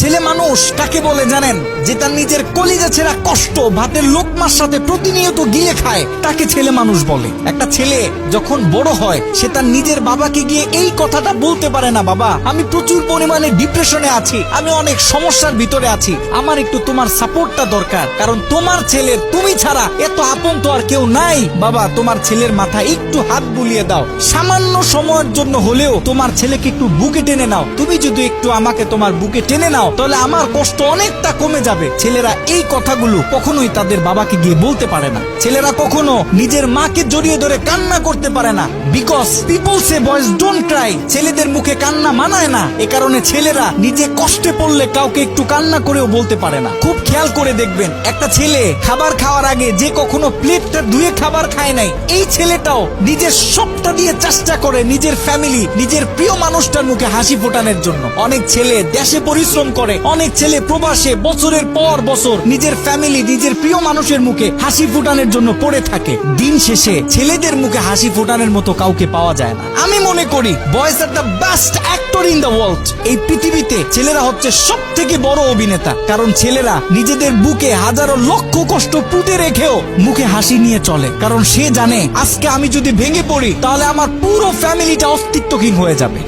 ছেলে মানুষ কাকে বলে জানেন? যে তার নিজের কলিজা ছেঁড়া কষ্ট ভাতের লোকমার সাথে প্রতিনিয়ত গিলে খায়, তাকে ছেলে মানুষ বলে। একটা ছেলে যখন বড় হয় সে তার নিজের বাবাকে গিয়ে এই কথাটা বলতে পারে না, বাবা আমি প্রচুর পরিমাণে ডিপ্রেশনে আছি, আমি অনেক সমস্যার ভিতরে আছি, আমার একটু তোমার সাপোর্টটা দরকার, কারণ তোমার ছেলের তুমি ছাড়া এত আপন তো আর কেউ নাই। বাবা তোমার ছেলের মাথায় একটু হাত বুলিয়ে দাও, সামান্য সময়ের জন্য হলেও তোমার ছেলেকে একটু বুকে টেনে নাও, তুমি যদি একটু আমাকে তোমার বুকে টেনে নাও তাহলে আমার কষ্ট অনেকটা কমে যাবে। ছেলেরা এই কথাগুলো কখনোই তাদের বাবাকে গিয়ে বলতে পারে না। ছেলেরা কখনো নিজের মাকে জড়িয়ে ধরে কান্না করতে পারে না, because people say boys don't Cry. ছেলেদের মুখে কান্না মানায় না, এ কারণে ছেলেরা নিজে কষ্টে পড়লে কাউকে একটু কান্না করেও বলতে পারে না। খুব খেয়াল করে দেখবেন, একটা ছেলে খাবার খাওয়ার আগে যে কখনো প্লেটটা ধুয়ে খাবার খায় নাই, এই ছেলেটাও নিজের সবটা দিয়ে চেষ্টা করে নিজের ফ্যামিলি, নিজের প্রিয় মানুষটার মুখে হাসি ফোটানোর জন্য। অনেক ছেলে দেশে পরিশ্রম করে, অনেক ছেলে প্রবাসে বছরের পর বছর নিজের ফ্যামিলি, নিজের প্রিয় মানুষের মুখে হাসি ফোটানোর জন্য পড়ে থাকে। দিন শেষে ছেলেদের মুখে হাসি ফোটানোর মতো কাউকে পাওয়া যায় না। আমি মনে করি boys are the best actor in the world. এই পৃথিবীতে ছেলেরা হচ্ছে সব থেকে বড় অভিনেতা, কারণ ছেলেরা নিজেদের বুকে হাজারো লক্ষ কষ্ট পুঁতে রেখেও মুখে হাসি নিয়ে চলে, কারণ সে জানে আজকে আমি যদি ভেঙে পড়ি তাহলে আমার পুরো ফ্যামিলিটা অস্তিত্বহীন হয়ে যাবে।